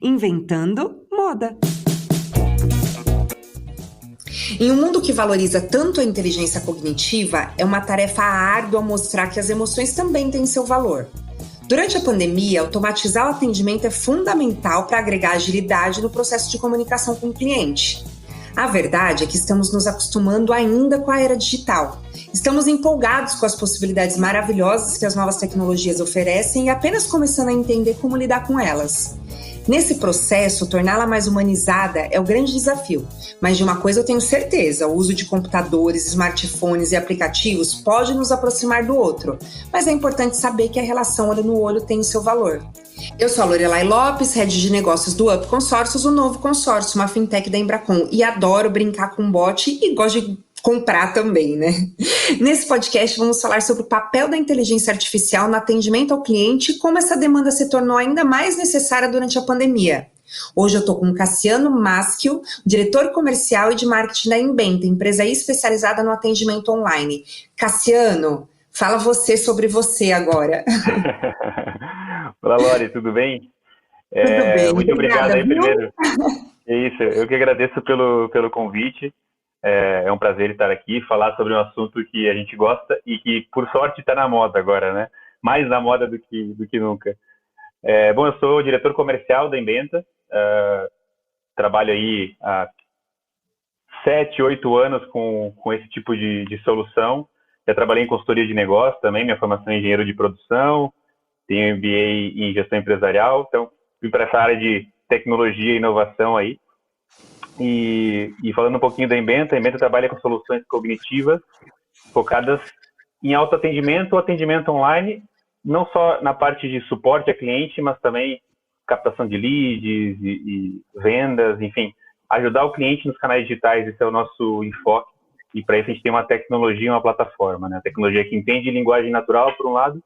Inventando moda. Em um mundo que valoriza tanto a inteligência cognitiva, é uma tarefa árdua mostrar que as emoções também têm seu valor. Durante a pandemia, automatizar o atendimento é fundamental para agregar agilidade no processo de comunicação com o cliente. A verdade é que estamos nos acostumando ainda com a era digital. Estamos empolgados com as possibilidades maravilhosas que as novas tecnologias oferecem e apenas começando a entender como lidar com elas. Nesse processo, torná-la mais humanizada é o grande desafio. Mas de uma coisa eu tenho certeza, o uso de computadores, smartphones e aplicativos pode nos aproximar do outro. Mas é importante saber que a relação olho no olho tem o seu valor. Eu sou a Lorelai Lopes, head de negócios do Up Consórcios, o novo consórcio, uma fintech da Embracon. E adoro brincar com bot e gosto de comprar também, né? Nesse podcast vamos falar sobre o papel da inteligência artificial no atendimento ao cliente e como essa demanda se tornou ainda mais necessária durante a pandemia. Hoje eu estou com o Cassiano Maschio, diretor comercial e de marketing da Embenta, empresa especializada no atendimento online. Cassiano, fala você sobre você agora. Olá, Lori, tudo bem? Tudo bem, muito obrigada, obrigado aí viu? primeiro. É isso, eu que agradeço pelo convite. É um prazer estar aqui, falar sobre um assunto que a gente gosta e que, por sorte, está na moda agora, né? Mais na moda do que nunca. Bom, eu sou diretor comercial da Embenta, trabalho aí há 7, 8 anos com esse tipo de solução. Já trabalhei em consultoria de negócio também, minha formação é engenheiro de produção, tenho MBA em gestão empresarial, então vim para essa área de tecnologia e inovação aí. E falando um pouquinho da Embenta, a Embenta trabalha com soluções cognitivas focadas em autoatendimento ou atendimento online, não só na parte de suporte a cliente, mas também captação de leads e vendas, enfim, ajudar o cliente nos canais digitais, esse é o nosso enfoque. E para isso a gente tem uma tecnologia e uma plataforma, né? A tecnologia que entende linguagem natural, por um lado,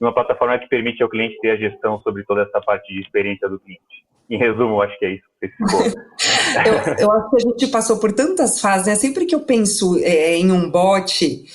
e uma plataforma que permite ao cliente ter a gestão sobre toda essa parte de experiência do cliente. Em resumo, acho que é isso. Eu acho que a gente passou por tantas fases, né? Sempre que eu penso em um bot,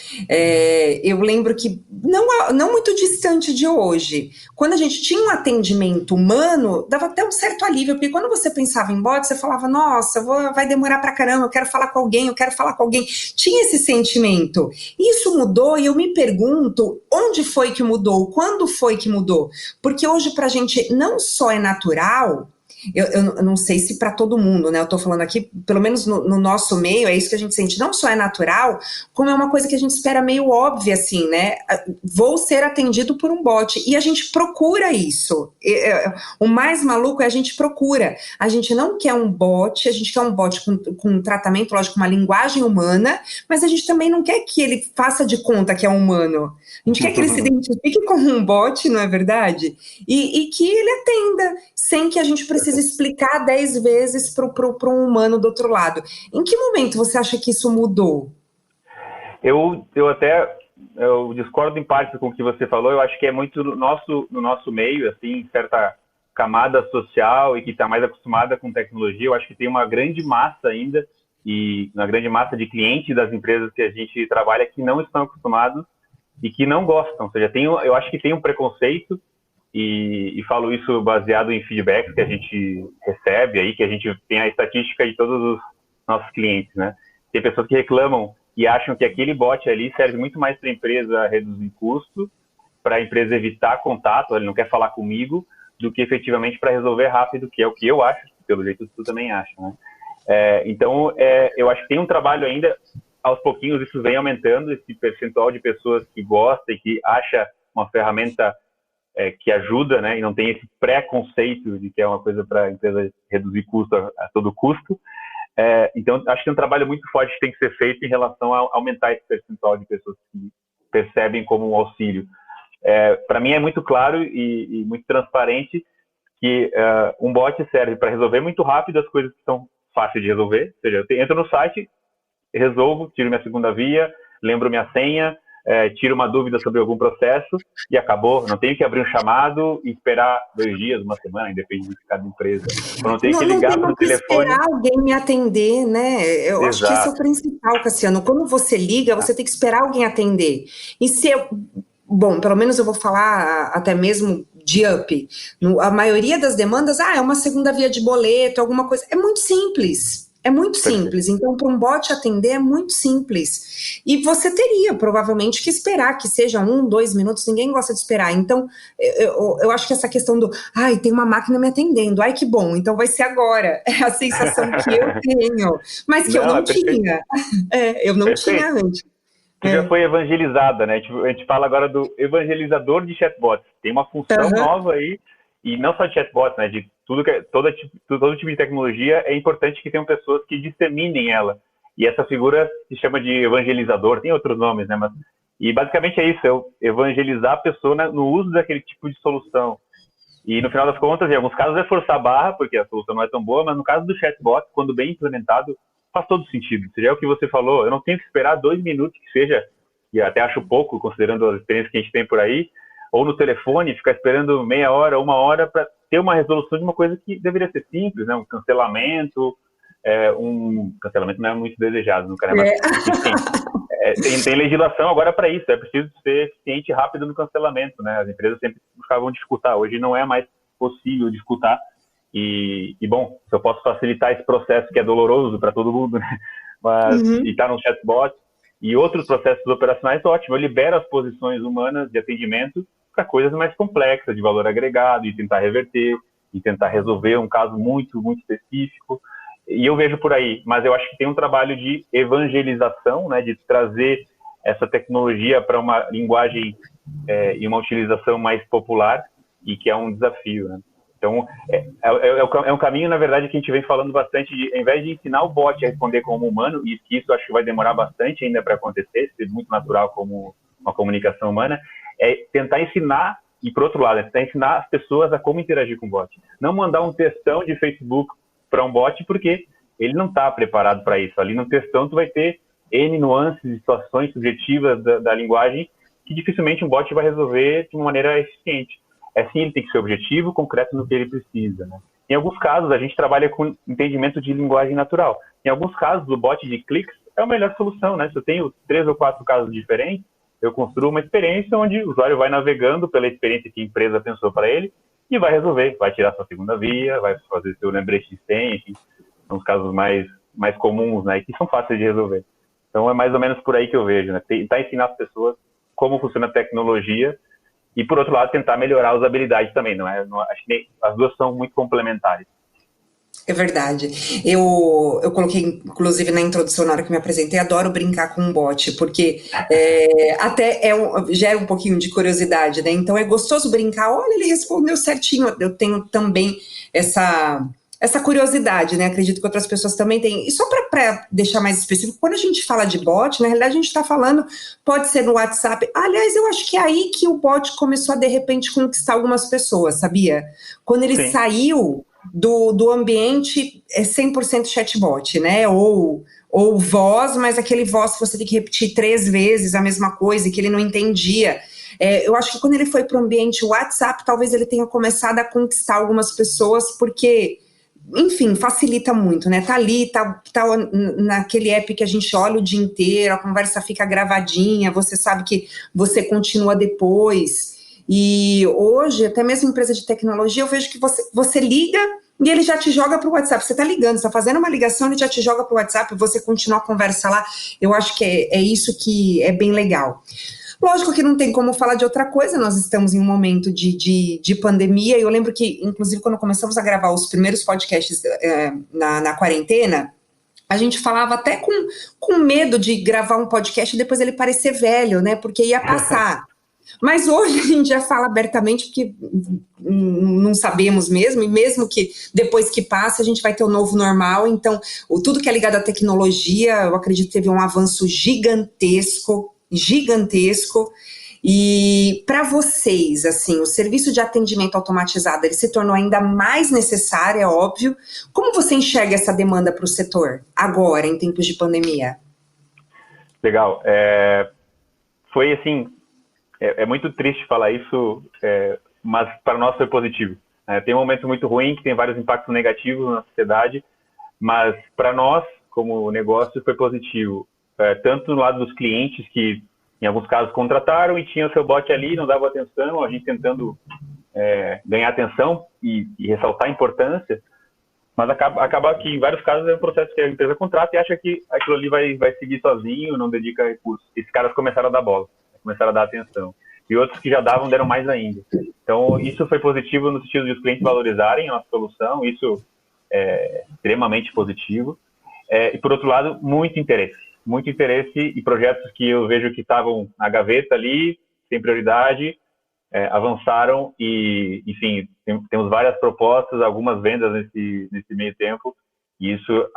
eu lembro que não muito distante de hoje, quando a gente tinha um atendimento humano, dava até um certo alívio, porque quando você pensava em bot, você falava, nossa, vai demorar pra caramba, eu quero falar com alguém. Tinha esse sentimento. Isso mudou e eu me pergunto, onde foi que mudou? Quando foi que mudou? Porque hoje pra gente não só é natural, eu não sei se para todo mundo, né? Eu tô falando aqui, pelo menos no nosso meio, é isso que a gente sente. Não só é natural, como é uma coisa que a gente espera meio óbvia, assim, né? Vou ser atendido por um bot. E a gente procura isso. O mais maluco é a gente procura. A gente não quer um bot, a gente quer um bot com um tratamento, lógico, uma linguagem humana, mas a gente também não quer que ele faça de conta que é humano. A gente quer que ele se identifique como um bot, não é verdade? E que ele atenda, sem que a gente precise explicar 10 vezes para um humano do outro lado. Em que momento você acha que isso mudou? Eu discordo em parte com o que você falou. Eu acho que é muito no nosso meio, assim, certa camada social e que está mais acostumada com tecnologia. Eu acho que tem uma grande massa ainda e uma grande massa de clientes das empresas que a gente trabalha que não estão acostumados e que não gostam. Ou seja, eu acho que tem um preconceito e falo isso baseado em feedbacks que a gente recebe aí, que a gente tem a estatística de todos os nossos clientes, né? Tem pessoas que reclamam e acham que aquele bot ali serve muito mais para a empresa reduzir custo, para a empresa evitar contato, ele não quer falar comigo, do que efetivamente para resolver rápido, que é o que eu acho, pelo jeito tu também acha, né? Então, eu acho que tem um trabalho ainda, aos pouquinhos isso vem aumentando, esse percentual de pessoas que gosta e que acha uma ferramenta que ajuda, né, e não tem esse preconceito de que é uma coisa para a empresa reduzir custo a todo custo. Então, acho que tem um trabalho muito forte que tem que ser feito em relação a aumentar esse percentual de pessoas que percebem como um auxílio. Para mim é muito claro e muito transparente que um bot serve para resolver muito rápido as coisas que são fáceis de resolver. Ou seja, eu entro no site, resolvo, tiro minha segunda via, lembro minha senha, tiro uma dúvida sobre algum processo e acabou. Não tenho que abrir um chamado e esperar 2 dias, uma semana, depende de cada empresa. Eu não tenho que ligar para o telefone. Esperar alguém me atender, né? Eu acho que esse é o principal, Cassiano. Quando você liga, você tem que esperar alguém atender. E se bom, pelo menos eu vou falar até mesmo de up. A maioria das demandas, é uma segunda via de boleto, alguma coisa. É muito simples. É muito simples, então para um bot atender é muito simples. E você teria provavelmente que esperar que seja 1, 2 minutos, ninguém gosta de esperar. Então eu acho que essa questão do tem uma máquina me atendendo, que bom, então vai ser agora. É a sensação que eu tenho, mas que eu não tinha. Eu não tinha antes. Que já foi evangelizada, né? A gente fala agora do evangelizador de chatbots. Tem uma função nova aí, e não só de chatbots, né? De todo tipo de tecnologia, é importante que tenham pessoas que disseminem ela. E essa figura se chama de evangelizador, tem outros nomes, né? E basicamente é isso, evangelizar a pessoa no uso daquele tipo de solução. E no final das contas, em alguns casos é forçar a barra, porque a solução não é tão boa, mas no caso do chatbot, quando bem implementado, faz todo sentido. Seja é o que você falou, eu não tenho que esperar 2 minutos que seja, e até acho pouco, considerando as experiências que a gente tem por aí, ou no telefone, ficar esperando meia hora, 1 hora para ter uma resolução de uma coisa que deveria ser simples, né? Um cancelamento, cancelamento não é muito desejado no cara, mas enfim, tem legislação agora para isso, é preciso ser eficiente e rápido no cancelamento, né? As empresas sempre buscavam dificultar, hoje não é mais possível dificultar, e bom, se eu posso facilitar esse processo que é doloroso para todo mundo, né? Mas, e tá no chatbot, e outros processos operacionais, ótimo, eu libero as posições humanas de atendimento para coisas mais complexas, de valor agregado, e tentar reverter, e tentar resolver um caso muito, muito específico. E eu vejo por aí, mas eu acho que tem um trabalho de evangelização, né, de trazer essa tecnologia para uma linguagem e uma utilização mais popular, e que é um desafio, né? Então, é um caminho, na verdade, que a gente vem falando bastante, ao invés de ensinar o bot a responder como humano, e isso acho que vai demorar bastante ainda para acontecer, ser muito natural como uma comunicação humana, é tentar ensinar, e por outro lado, tentar ensinar as pessoas a como interagir com o bot. Não mandar um textão de Facebook para um bot, porque ele não está preparado para isso. Ali no textão tu vai ter N nuances, situações subjetivas da linguagem, que dificilmente um bot vai resolver de uma maneira eficiente. Sim, ele tem que ser objetivo, concreto no que ele precisa, né? Em alguns casos, a gente trabalha com entendimento de linguagem natural. Em alguns casos, o bot de cliques é a melhor solução, né? Se eu tenho 3 ou 4 casos diferentes, eu construo uma experiência onde o usuário vai navegando pela experiência que a empresa pensou para ele e vai resolver, vai tirar sua segunda via, vai fazer seu lembrete de senha, enfim, são os casos mais comuns, né? E que são fáceis de resolver. Então, é mais ou menos por aí que eu vejo, né? Tentar ensinar as pessoas como funciona a tecnologia, e, por outro lado, tentar melhorar a usabilidade também, não é? Acho que as duas são muito complementares. É verdade. Eu coloquei, inclusive, na introdução, na hora que me apresentei, adoro brincar com um bot, porque gera um pouquinho de curiosidade, né? Então, é gostoso brincar. Olha, ele respondeu certinho. Eu tenho também essa curiosidade, né? Acredito que outras pessoas também têm. E só para deixar mais específico, quando a gente fala de bot, na realidade a gente está falando, pode ser no WhatsApp. Aliás, eu acho que é aí que o bot começou a, de repente, conquistar algumas pessoas, sabia? Quando ele saiu do ambiente 100% chatbot, né? Ou voz, mas aquele voz que você tem que repetir 3 vezes a mesma coisa e que ele não entendia. Eu acho que quando ele foi para o ambiente WhatsApp, talvez ele tenha começado a conquistar algumas pessoas, porque, enfim, facilita muito, né? Tá ali, tá naquele app que a gente olha o dia inteiro, a conversa fica gravadinha, você sabe que você continua depois. E hoje, até mesmo empresa de tecnologia, eu vejo que você liga e ele já te joga para o WhatsApp. Você está ligando, está fazendo uma ligação, ele já te joga para o WhatsApp e você continua a conversa lá. Eu acho que é isso que é bem legal. Lógico que não tem como falar de outra coisa, nós estamos em um momento de pandemia, e eu lembro que, inclusive, quando começamos a gravar os primeiros podcasts na quarentena, a gente falava até com medo de gravar um podcast e depois ele parecer velho, né, porque ia passar. Mas hoje a gente já fala abertamente, porque não sabemos mesmo, e mesmo que depois que passa a gente vai ter o novo normal. Então, tudo que é ligado à tecnologia, eu acredito que teve um avanço gigantesco, e para vocês, assim, o serviço de atendimento automatizado, ele se tornou ainda mais necessário, é óbvio. Como você enxerga essa demanda para o setor agora, em tempos de pandemia? Legal. Foi assim, é muito triste falar isso, mas para nós foi positivo. Tem um momento muito ruim, que tem vários impactos negativos na sociedade, mas para nós, como negócio, foi positivo. Tanto no lado dos clientes, que em alguns casos contrataram e tinha o seu bot ali, não dava atenção, a gente tentando ganhar atenção e ressaltar a importância, mas acaba que, em vários casos, é um processo que a empresa contrata e acha que aquilo ali vai seguir sozinho, não dedica recursos. Esses caras começaram a dar bola, começaram a dar atenção. E outros que já deram mais ainda. Então, isso foi positivo no sentido de os clientes valorizarem a nossa solução, isso é extremamente positivo. E, por outro lado, muito interesse e projetos que eu vejo que estavam na gaveta ali, sem prioridade, avançaram e, enfim, temos várias propostas, algumas vendas nesse meio tempo, e isso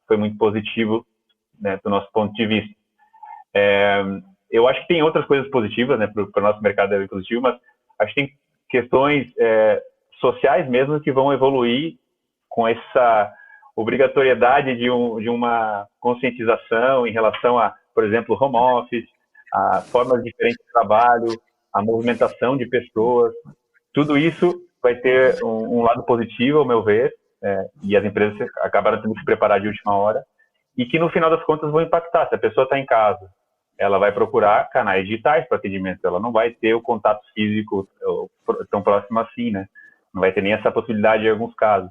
foi muito positivo, né, do nosso ponto de vista. Eu acho que tem outras coisas positivas, né, para o nosso mercado é positivo, mas acho que tem questões sociais mesmo que vão evoluir com essa obrigatoriedade de uma conscientização em relação a, por exemplo, home office, a formas diferentes de trabalho, a movimentação de pessoas. Tudo isso vai ter um lado positivo, ao meu ver, e as empresas acabaram tendo que se preparar de última hora, e que no final das contas vão impactar. Se a pessoa está em casa, ela vai procurar canais digitais para atendimento, ela não vai ter o contato físico tão próximo assim, né? Não vai ter nem essa possibilidade em alguns casos.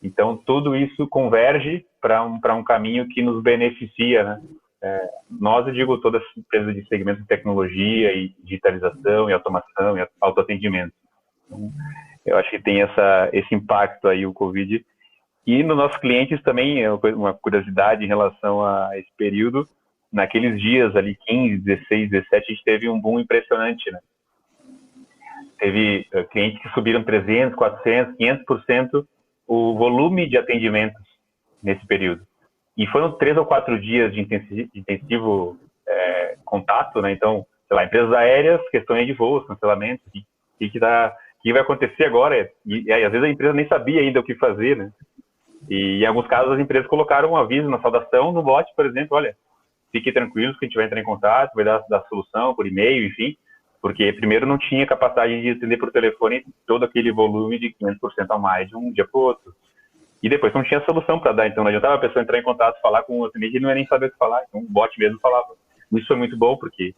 Então, tudo isso converge para um caminho que nos beneficia, né? Nós, eu digo, todas as empresas de segmento de tecnologia e digitalização e automação e autoatendimento. Então, eu acho que tem esse impacto aí, o Covid. E nos nossos clientes também, uma curiosidade em relação a esse período, naqueles dias ali, 15, 16, 17, a gente teve um boom impressionante, né? Teve clientes que subiram 300, 400, 500% o volume de atendimentos nesse período. E foram 3 ou 4 dias de intensivo contato, né? Então, sei lá, empresas aéreas, questões de voos, cancelamentos, o que vai acontecer agora? E às vezes a empresa nem sabia ainda o que fazer, né? E em alguns casos as empresas colocaram um aviso na saudação no bot, por exemplo, olha, fique tranquilos que a gente vai entrar em contato, vai dar solução por e-mail, enfim, porque primeiro não tinha capacidade de atender por telefone todo aquele volume de 500% a mais de um dia para o outro. E depois não tinha solução para dar, então não adiantava a pessoa entrar em contato, falar com o atendente e não ia nem saber o que falar, então o bot mesmo falava. Isso foi muito bom, porque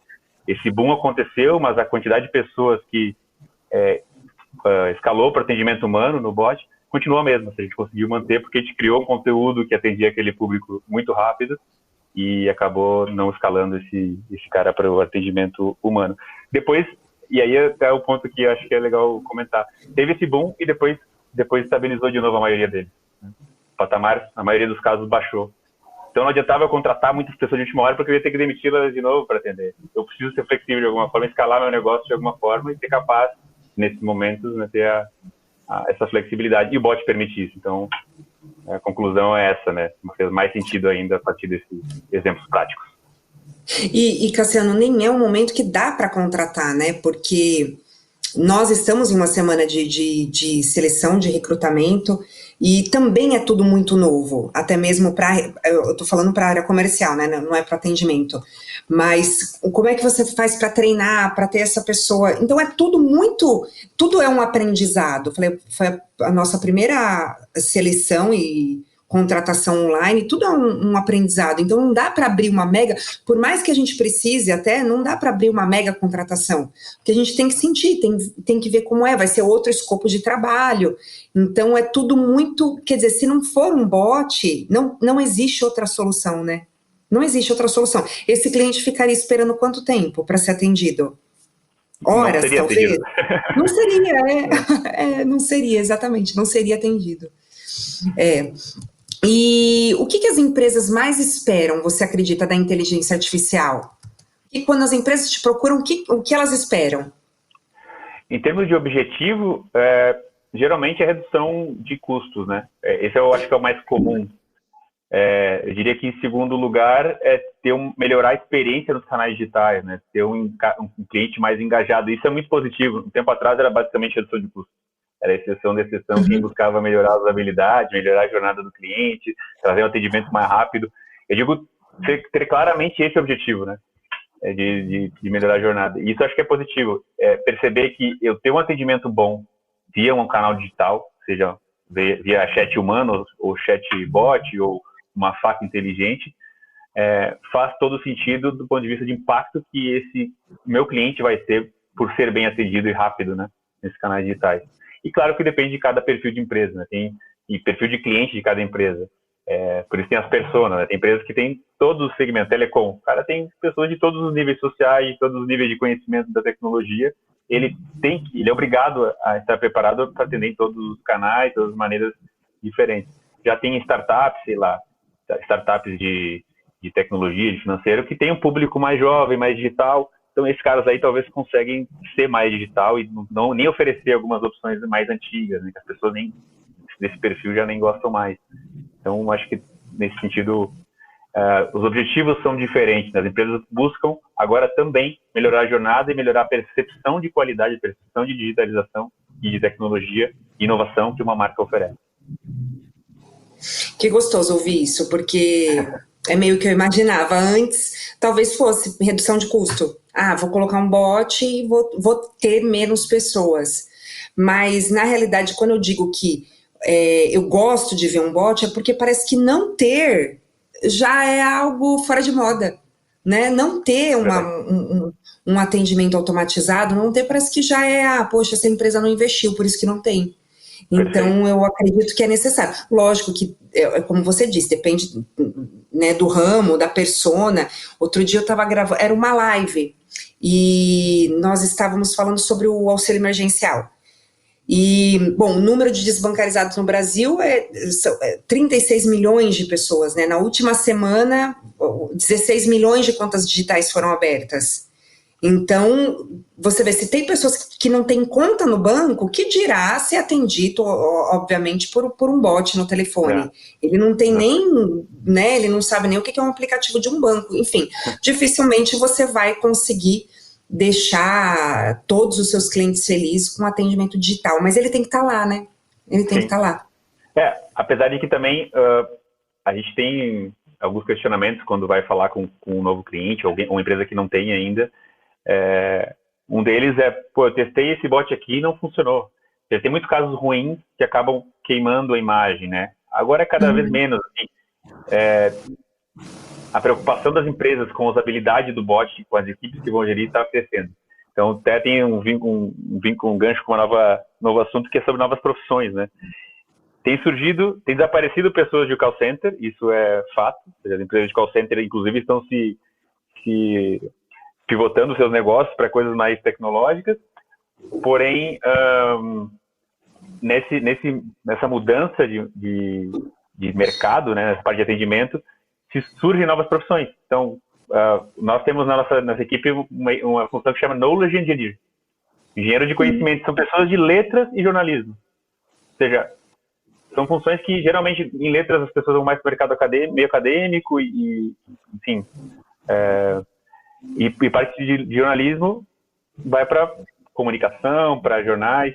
esse boom aconteceu, mas a quantidade de pessoas que escalou para atendimento humano no bot continuou a mesma, a gente conseguiu manter, porque a gente criou um conteúdo que atendia aquele público muito rápido, e acabou não escalando esse cara para o atendimento humano. Depois, e aí até o ponto que eu acho que é legal comentar, teve esse boom e depois estabilizou de novo a maioria deles. O patamar, a maioria dos casos, baixou. Então não adiantava eu contratar muitas pessoas de última hora porque eu ia ter que demiti-las de novo para atender. Eu preciso ser flexível de alguma forma, escalar meu negócio de alguma forma e ser capaz, nesses momentos, né, ter essa flexibilidade. E o bot permite isso. Então, a conclusão é essa, né? Fez mais sentido ainda a partir desses exemplos práticos. E Cassiano, nem é um momento que dá para contratar, né? Porque nós estamos em uma semana de seleção, de recrutamento, e também é tudo muito novo, até mesmo eu estou falando para a área comercial, né? Não é para atendimento. Mas como é que você faz para treinar, para ter essa pessoa? Então tudo é um aprendizado. Foi a nossa primeira seleção e contratação online, tudo é um aprendizado. Então não dá para abrir uma mega, por mais que a gente precise até, não dá para abrir uma mega contratação, porque a gente tem que sentir, tem que ver como vai ser outro escopo de trabalho. Então é tudo muito, quer dizer, se não for um bot, não existe outra solução, né? Não existe outra solução. Esse cliente ficaria esperando quanto tempo para ser atendido? Horas, talvez? Não seria, não seria, exatamente, não seria atendido. E o que as empresas mais esperam, você acredita, da inteligência artificial? E quando as empresas te procuram, o que elas esperam? Em termos de objetivo, geralmente é redução de custos, né? Esse eu acho que é o mais comum. Eu diria que, em segundo lugar, melhorar a experiência nos canais digitais, né? Ter um cliente mais engajado. Isso é muito positivo. Um tempo atrás era basicamente redução de custos. Era exceção da exceção, quem buscava melhorar a usabilidade, melhorar a jornada do cliente, trazer um atendimento mais rápido. Eu digo ter claramente esse objetivo, né? De melhorar a jornada. E isso eu acho que é positivo. Perceber que eu ter um atendimento bom via um canal digital, seja via chat humano, ou chat bot, ou uma faca inteligente, faz todo sentido do ponto de vista de impacto que esse meu cliente vai ter por ser bem atendido e rápido, né? nesses canais digitais. E claro que depende de cada perfil de empresa, né? Tem e perfil de cliente de cada empresa. Por isso tem as personas, né? Tem empresas que tem todos os segmentos, telecom. O cara tem pessoas de todos os níveis sociais, de todos os níveis de conhecimento da tecnologia. Ele é obrigado a estar preparado para atender em todos os canais, todas as maneiras diferentes. Já tem startups, sei lá, startups de tecnologia, de financeiro, que tem um público mais jovem, mais digital. Então, esses caras aí talvez conseguem ser mais digital e não nem oferecer algumas opções mais antigas, né? Que as pessoas desse perfil já nem gostam mais. Então, acho que nesse sentido, os objetivos são diferentes. As empresas buscam agora também melhorar a jornada e melhorar a percepção de qualidade, a percepção de digitalização e de tecnologia e inovação que uma marca oferece. Que gostoso ouvir isso, porque é meio que eu imaginava. Antes, talvez fosse redução de custo. Vou colocar um bot e vou ter menos pessoas. Mas, na realidade, quando eu digo que eu gosto de ver um bot, é porque parece que não ter já é algo fora de moda, né? Não ter um atendimento automatizado, não ter, parece que já é, poxa, essa empresa não investiu, por isso que não tem. Então, eu acredito que é necessário. Lógico que, como você disse, depende, né, do ramo, da persona. Outro dia eu estava gravando, era uma live, e nós estávamos falando sobre o auxílio emergencial. E, bom, o número de desbancarizados no Brasil é 36 milhões de pessoas, né? Na última semana, 16 milhões de contas digitais foram abertas. Então, você vê, se tem pessoas que não têm conta no banco, que dirá ser atendido, obviamente, por um bot no telefone. Ele não tem nem, né, ele não sabe nem o que é um aplicativo de um banco. Enfim, dificilmente você vai conseguir deixar todos os seus clientes felizes com atendimento digital. Mas ele tem que estar lá, né? Ele tem que estar lá. Apesar de que também a gente tem alguns questionamentos quando vai falar com um novo cliente ou uma empresa que não tem ainda. Um deles eu testei esse bot aqui e não funcionou. Tem muitos casos ruins que acabam queimando a imagem, né? Agora é cada vez menos, assim, a preocupação das empresas com a usabilidade do bot, com as equipes que vão gerir, está crescendo. Então, até tem um gancho com um novo assunto que é sobre novas profissões, né? Tem desaparecido pessoas de call center, isso é fato. As empresas de call center, inclusive, estão se pivotando seus negócios para coisas mais tecnológicas, porém, nessa mudança de mercado, né, nessa parte de atendimento, surgem novas profissões. Então, nós temos na nossa equipe uma função que chama Knowledge Engineer, engenheiro de conhecimento. São pessoas de letras e jornalismo. Ou seja, são funções que geralmente em letras as pessoas vão mais para o mercado meio acadêmico enfim, e parte de jornalismo vai para comunicação, para jornais.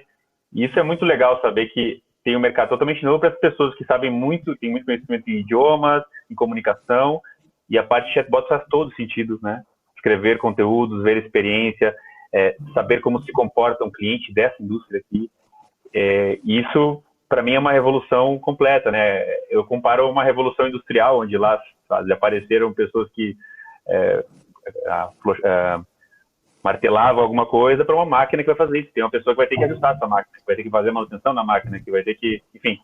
E isso é muito legal saber que tem um mercado totalmente novo para as pessoas que sabem têm muito conhecimento em idiomas, em comunicação, e a parte de chatbot faz todo sentido, né? Escrever conteúdos, ver experiência, saber como se comporta um cliente dessa indústria aqui. Isso, para mim, é uma revolução completa, né? Eu comparo a uma revolução industrial, onde lá apareceram pessoas que martelava alguma coisa para uma máquina que vai fazer isso. Tem uma pessoa que vai ter que ajustar essa máquina, que vai ter que fazer a manutenção da máquina, que vai ter que, enfim,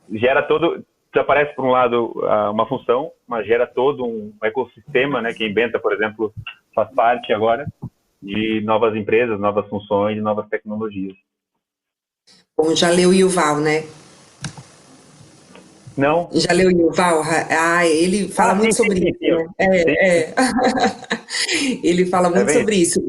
desaparece por um lado uma função, mas gera todo um ecossistema, né? Quem inventa, por exemplo, faz parte agora de novas empresas, novas funções, novas tecnologias. Bom, já leu Yuval, né? Não. Já leu Yuval? Ele fala muito sobre isso. Né? Ele fala muito sobre isso.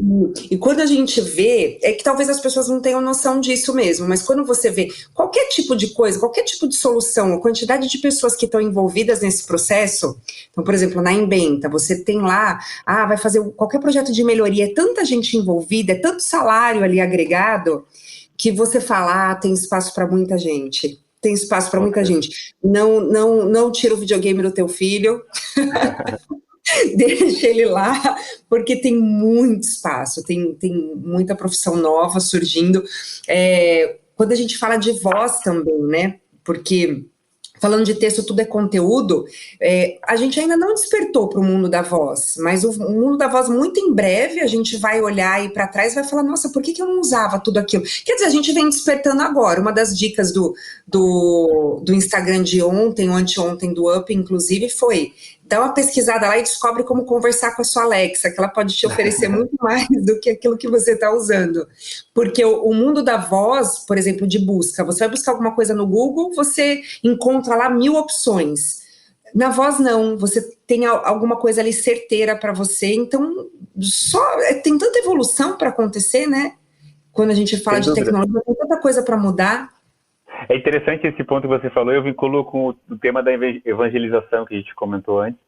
E quando a gente vê, é que talvez as pessoas não tenham noção disso mesmo, mas quando você vê qualquer tipo de coisa, qualquer tipo de solução, a quantidade de pessoas que estão envolvidas nesse processo, então, por exemplo, na Embenta, você tem lá, vai fazer qualquer projeto de melhoria, é tanta gente envolvida, é tanto salário ali agregado, que você fala, tem espaço para muita gente. Tem espaço para muita gente. Não tira o videogame do teu filho. Deixa ele lá, porque tem muito espaço, tem muita profissão nova surgindo. Quando a gente fala de voz também, né? Porque falando de texto, tudo é conteúdo, a gente ainda não despertou para o mundo da voz, mas o mundo da voz, muito em breve, a gente vai olhar aí para trás e vai falar, nossa, por que eu não usava tudo aquilo? Quer dizer, a gente vem despertando agora. Uma das dicas do Instagram de ontem, ou anteontem, do Up, inclusive, foi dá uma pesquisada lá e descobre como conversar com a sua Alexa, que ela pode te oferecer muito mais do que aquilo que você está usando. Porque o mundo da voz, por exemplo, de busca, você vai buscar alguma coisa no Google, você encontra lá 1000 opções. Na voz, não. Você tem alguma coisa ali certeira para você. Então, tem tanta evolução para acontecer, né? Quando a gente fala de tecnologia, tem tanta coisa para mudar. É interessante esse ponto que você falou, eu vinculo com o tema da evangelização que a gente comentou antes.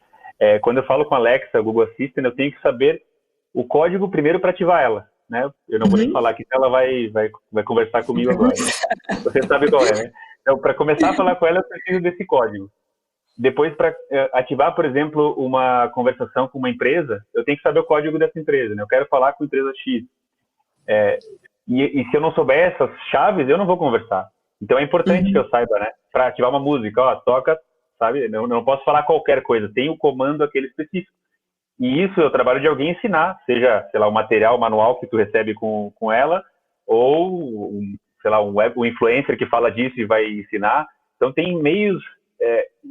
Quando eu falo com a Alexa, Google Assistant, eu tenho que saber o código primeiro para ativar ela, né? Eu não vou nem falar que ela vai conversar comigo agora. Você sabe qual é, né? Então, para começar a falar com ela, eu preciso desse código. Depois, para ativar, por exemplo, uma conversação com uma empresa, eu tenho que saber o código dessa empresa, né? Eu quero falar com a empresa X. E se eu não souber essas chaves, eu não vou conversar. Então é importante que eu saiba, né? Para ativar uma música, ó, toca, sabe? Não posso falar qualquer coisa, tem o comando aquele específico. E isso é o trabalho de alguém ensinar, seja, sei lá, o material, o manual que tu recebe com ela, ou, sei lá, um influencer que fala disso e vai ensinar. Então tem meios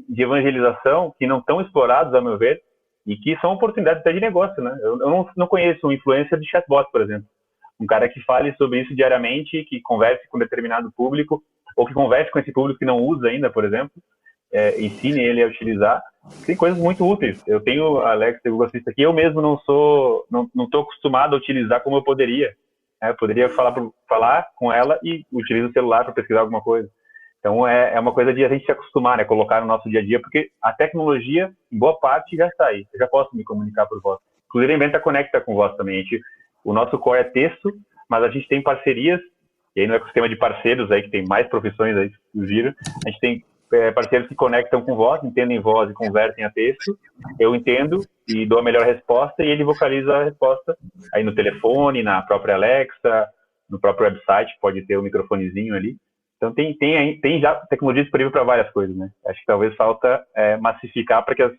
de evangelização que não estão explorados, a meu ver, e que são oportunidades até de negócio, né? Eu não conheço um influencer de chatbot, por exemplo. Um cara que fale sobre isso diariamente, que converse com determinado público, ou que converse com esse público que não usa ainda, por exemplo, ensine ele a utilizar. Tem coisas muito úteis. Eu tenho a Alexa e o Google Assistant aqui, eu mesmo não estou acostumado a utilizar como eu poderia. Eu poderia falar com ela e utilizo o celular para pesquisar alguma coisa. Então é uma coisa de a gente se acostumar, né, colocar no nosso dia a dia, porque a tecnologia, em boa parte, já está aí. Eu já posso me comunicar por voz. Inclusive a Inventa conecta com voz também. O nosso core é texto, mas a gente tem parcerias, e aí no ecossistema de parceiros, aí que tem mais profissões, aí que viram, a gente tem parceiros que conectam com voz, entendem voz e convertem a texto, eu entendo e dou a melhor resposta, e ele vocaliza a resposta aí no telefone, na própria Alexa, no próprio website, pode ter o microfonezinho ali. Então tem já tecnologia disponível para várias coisas, né? Acho que talvez falta massificar para que as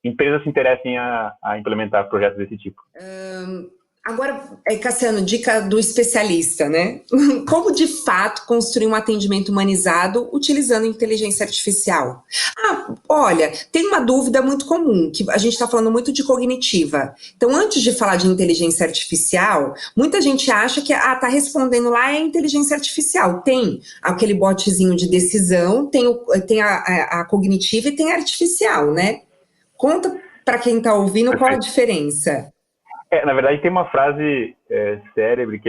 empresas se interessem a implementar projetos desse tipo. Agora, Cassiano, dica do especialista, né? Como de fato construir um atendimento humanizado utilizando inteligência artificial? Olha, tem uma dúvida muito comum, que a gente está falando muito de cognitiva. Então, antes de falar de inteligência artificial, muita gente acha que tá respondendo lá é inteligência artificial. Tem aquele botzinho de decisão, tem a cognitiva e tem a artificial, né? Conta para quem está ouvindo qual a diferença. Na verdade, tem uma frase célebre que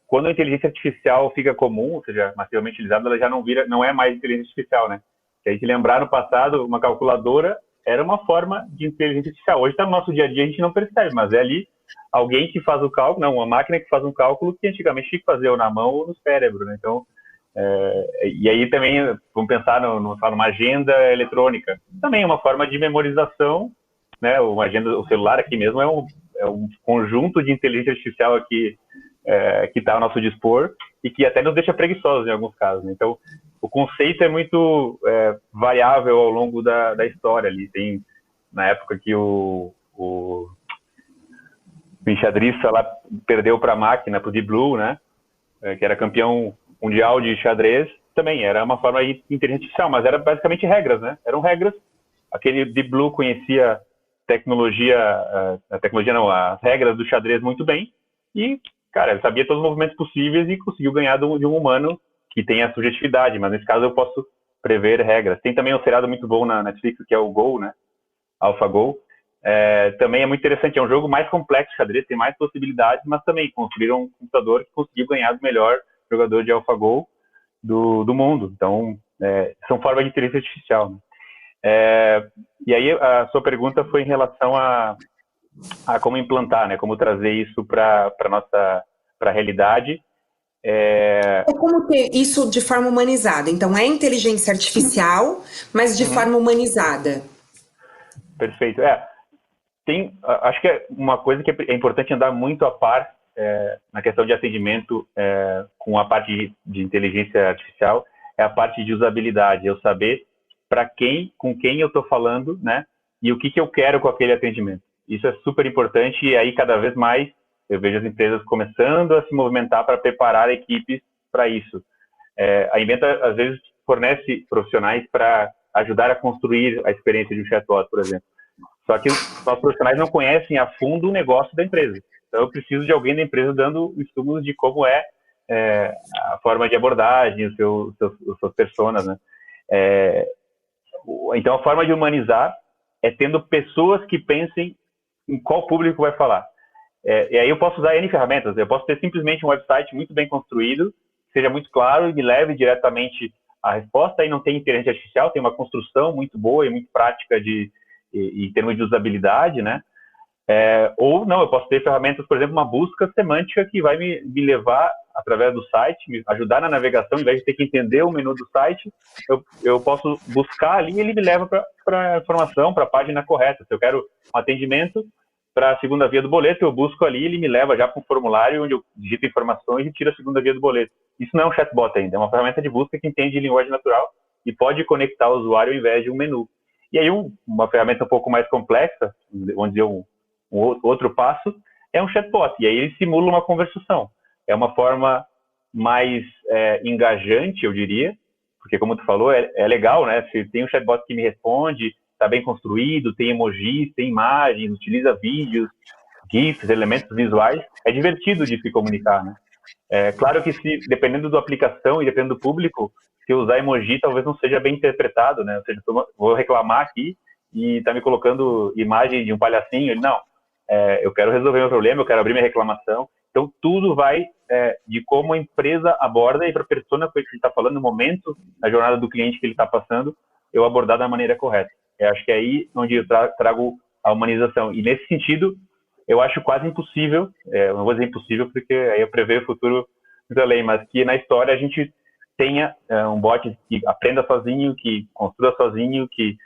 quando a inteligência artificial fica comum, ou seja, massivamente utilizada, ela já não é mais inteligência artificial, né? Se a gente lembrar, no passado, uma calculadora era uma forma de inteligência artificial. Hoje está no nosso dia a dia, a gente não percebe, mas é ali alguém que faz o cálculo, não, uma máquina que faz um cálculo que antigamente tinha que fazer ou na mão ou no cérebro, né? Então, e aí também, vamos pensar numa agenda eletrônica, também é uma forma de memorização, né? Uma agenda, o celular aqui mesmo é um conjunto de inteligência artificial aqui que está ao nosso dispor e que até nos deixa preguiçosos em alguns casos, né? Então, o conceito é muito variável ao longo da história ali. Tem, na época que o enxadrista lá perdeu para a máquina, para o Deep Blue, né? Que era campeão mundial de xadrez, também era uma forma de inteligência artificial, mas era basicamente regras, né? Eram regras. Aquele Deep Blue conhecia as regras do xadrez muito bem e, cara, ele sabia todos os movimentos possíveis e conseguiu ganhar de um humano que tem a subjetividade, mas nesse caso eu posso prever regras. Tem também um seriado muito bom na Netflix que é o Go, né? AlphaGo. Também é muito interessante, é um jogo mais complexo, xadrez, tem mais possibilidades, mas também construíram um computador que conseguiu ganhar do melhor jogador de AlphaGo do mundo. Então, são formas de inteligência artificial, né? E aí a sua pergunta foi em relação a como implantar, né? Como trazer isso para a realidade. Como ter isso de forma humanizada? Então, é inteligência artificial, mas de forma humanizada. Perfeito. Acho que uma coisa que é importante andar muito a par na questão de atendimento com a parte de inteligência artificial é a parte de usabilidade, eu saber com quem eu estou falando, né? E o que eu quero com aquele atendimento. Isso é super importante e aí cada vez mais eu vejo as empresas começando a se movimentar para preparar equipes para isso. A Inventta, às vezes, fornece profissionais para ajudar a construir a experiência de um chatbot, por exemplo. Só que os profissionais não conhecem a fundo o negócio da empresa. Então, eu preciso de alguém da empresa dando estímulos de como a forma de abordagem, os seus personas, né? Então, a forma de humanizar é tendo pessoas que pensem em qual público vai falar. E aí eu posso usar N ferramentas. Eu posso ter simplesmente um website muito bem construído, que seja muito claro e me leve diretamente à resposta. Aí não tem inteligência artificial, tem uma construção muito boa e muito prática em termos de usabilidade, né? Ou não, eu posso ter ferramentas, por exemplo, uma busca semântica que vai me levar através do site, me ajudar na navegação, em vez de ter que entender o menu do site, eu posso buscar ali e ele me leva para a informação, para a página correta. Se eu quero um atendimento para a segunda via do boleto, eu busco ali e ele me leva já para um formulário onde eu digito informações e tiro a segunda via do boleto. Isso não é um chatbot ainda, é uma ferramenta de busca que entende linguagem natural e pode conectar o usuário ao invés de um menu. E aí uma ferramenta um pouco mais complexa, vamos dizer um outro passo, é um chatbot. E aí ele simula uma conversação. É uma forma mais engajante, eu diria, porque como tu falou, é legal, né? Se tem um chatbot que me responde, está bem construído, tem emojis, tem imagens, utiliza vídeos, GIFs, elementos visuais, é divertido de se comunicar, né? Claro que dependendo da aplicação e dependendo do público, se eu usar emoji talvez não seja bem interpretado, né? Ou seja, vou reclamar aqui e está me colocando imagem de um palhacinho, não. Eu quero resolver meu problema, eu quero abrir minha reclamação. Então, tudo vai de como a empresa aborda e para a persona que ele está falando, no momento, na jornada do cliente que ele está passando, eu abordar da maneira correta. Eu acho que é aí onde eu trago a humanização. E, nesse sentido, eu acho quase impossível, não vou dizer impossível porque aí eu prevejo o futuro muito além, mas que na história a gente tenha um bot que aprenda sozinho, que construa sozinho, que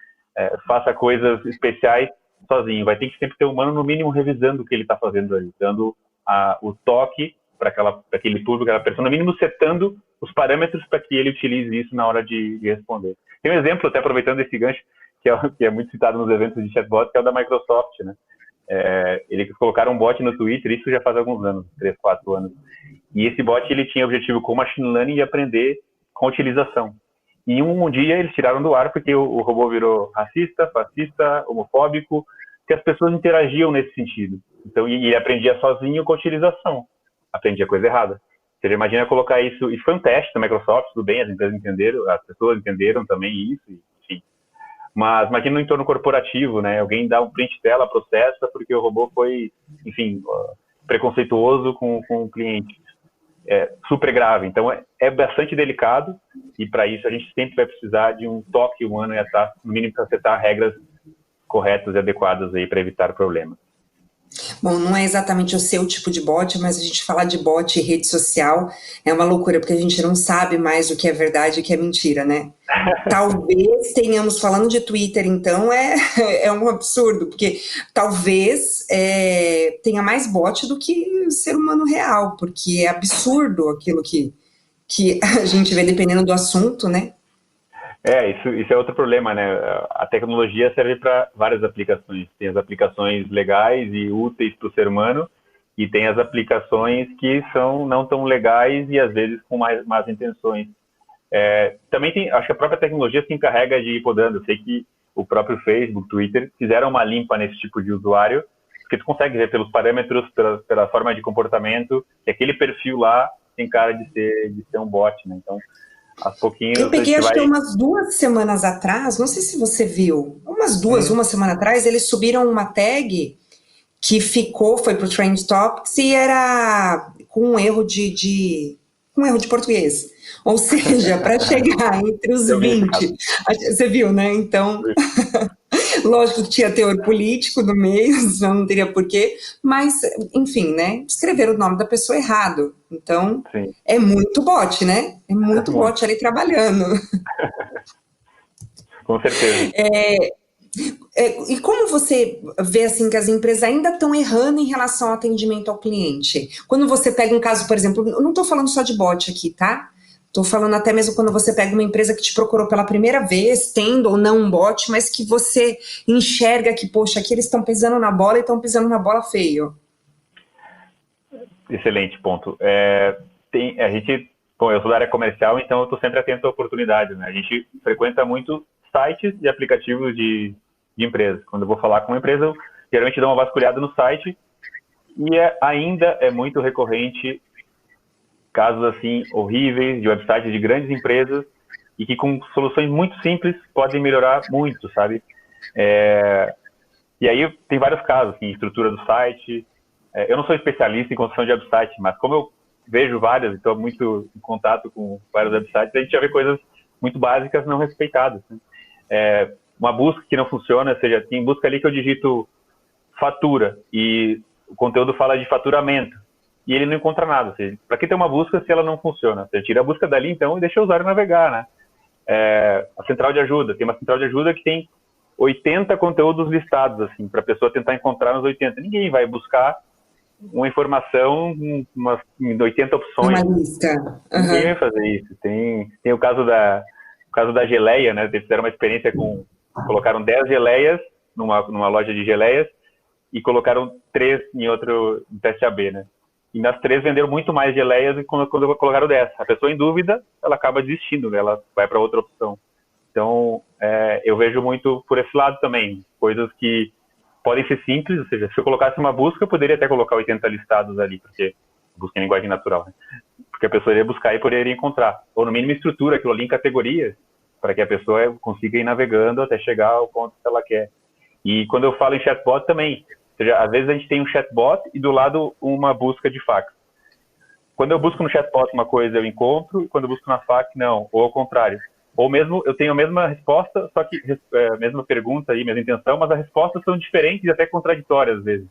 faça coisas especiais sozinho. Vai ter que sempre ter um humano, no mínimo, revisando o que ele está fazendo ali, dando o toque para aquele público, aquela pessoa, no mínimo setando os parâmetros para que ele utilize isso na hora de responder. Tem um exemplo, até aproveitando esse gancho, que é muito citado nos eventos de chatbot, que é o da Microsoft, né? Eles colocaram um bot no Twitter, isso já faz alguns anos, 3, 4 anos. E esse bot, ele tinha o objetivo com machine learning de aprender com utilização. E um dia eles tiraram do ar porque o robô virou racista, fascista, homofóbico, que as pessoas interagiam nesse sentido. Então, e ele aprendia sozinho com a utilização. Aprendia coisa errada. Você já imagina colocar isso... Isso foi um teste da Microsoft, tudo bem, as empresas entenderam, as pessoas entenderam também isso, enfim. Mas imagina no entorno corporativo, né? Alguém dá um print tela, processa, porque o robô foi, enfim, preconceituoso com o cliente. Super grave. Então, é bastante delicado e, para isso, a gente sempre vai precisar de um toque humano e atrás, no mínimo, para acertar regras corretas e adequadas aí para evitar problemas. Bom, não é exatamente o seu tipo de bot, mas a gente falar de bot e rede social é uma loucura, porque a gente não sabe mais o que é verdade e o que é mentira, né? Talvez tenhamos, falando de Twitter, então, é um absurdo, porque talvez tenha mais bot do que ser humano real, porque é absurdo aquilo que a gente vê dependendo do assunto, né? Isso é outro problema, né? A tecnologia serve para várias aplicações. Tem as aplicações legais e úteis para o ser humano, e tem as aplicações que são não tão legais e, às vezes, com más intenções. Também acho que a própria tecnologia se encarrega de ir podando. Eu sei que o próprio Facebook, Twitter, fizeram uma limpa nesse tipo de usuário, porque tu consegue ver pelos parâmetros, pela forma de comportamento, que aquele perfil lá tem cara de ser um bot, né? Então, aos pouquinhos... Eu peguei, acho que umas 2 semanas atrás, não sei se você viu, uma semana atrás, eles subiram uma tag que foi pro Trend Topics e era com um erro de português. Ou seja, para chegar entre os 20. Você viu, né? Então, lógico que tinha teor político no meio, senão não teria porquê, mas, enfim, né? Escreveram o nome da pessoa errado. Então, sim, é muito bot, né? É muito bot ali trabalhando. Com certeza. E como você vê assim que as empresas ainda estão errando em relação ao atendimento ao cliente? Quando você pega um caso, por exemplo, eu não estou falando só de bot aqui, tá? Estou falando até mesmo quando você pega uma empresa que te procurou pela primeira vez, tendo ou não um bot, mas que você enxerga que, poxa, aqui eles estão pisando na bola e estão pisando na bola feio. Excelente ponto. A gente, bom, eu sou da área comercial, então eu estou sempre atento a oportunidades, né? A gente frequenta muito sites e aplicativos de empresas. Quando eu vou falar com uma empresa, eu geralmente dou uma vasculhada no site e ainda é muito recorrente casos assim horríveis de websites de grandes empresas e que com soluções muito simples podem melhorar muito, sabe? E aí tem vários casos, assim, estrutura do site. Eu não sou especialista em construção de website, mas como eu vejo várias, estou muito em contato com vários websites, a gente já vê coisas muito básicas não respeitadas, né? Uma busca que não funciona, ou seja, tem busca ali que eu digito fatura e o conteúdo fala de faturamento e ele não encontra nada. Para que ter uma busca se ela não funciona? Você tira a busca dali, então, e deixa o usuário navegar, né? A central de ajuda, tem uma central de ajuda que tem 80 conteúdos listados, assim, para a pessoa tentar encontrar nos 80. Ninguém vai buscar uma informação em 80 opções. Uma lista. Uhum. Ninguém vai fazer isso. Tem o caso da geleia, né? Eles fizeram uma experiência colocaram 10 geleias numa loja de geleias e colocaram 3 em outro teste AB, né? E nas 3 venderam muito mais geleias do que quando colocaram 10. A pessoa em dúvida, ela acaba desistindo, né? Ela vai para outra opção. Então, eu vejo muito por esse lado também. Coisas que podem ser simples, ou seja, se eu colocasse uma busca, eu poderia até colocar 80 listados ali, porque busca em linguagem natural, né? Porque a pessoa iria buscar e poderia encontrar. Ou no mínimo estrutura aquilo ali em categorias, para que a pessoa consiga ir navegando até chegar ao ponto que ela quer. E quando eu falo em chatbot também, ou seja, às vezes a gente tem um chatbot e do lado uma busca de fax. Quando eu busco no chatbot uma coisa, eu encontro, e quando eu busco na fax, não. Ou ao contrário. Ou mesmo, eu tenho a mesma resposta, só que a mesma pergunta aí, mesma intenção, mas as respostas são diferentes e até contraditórias às vezes.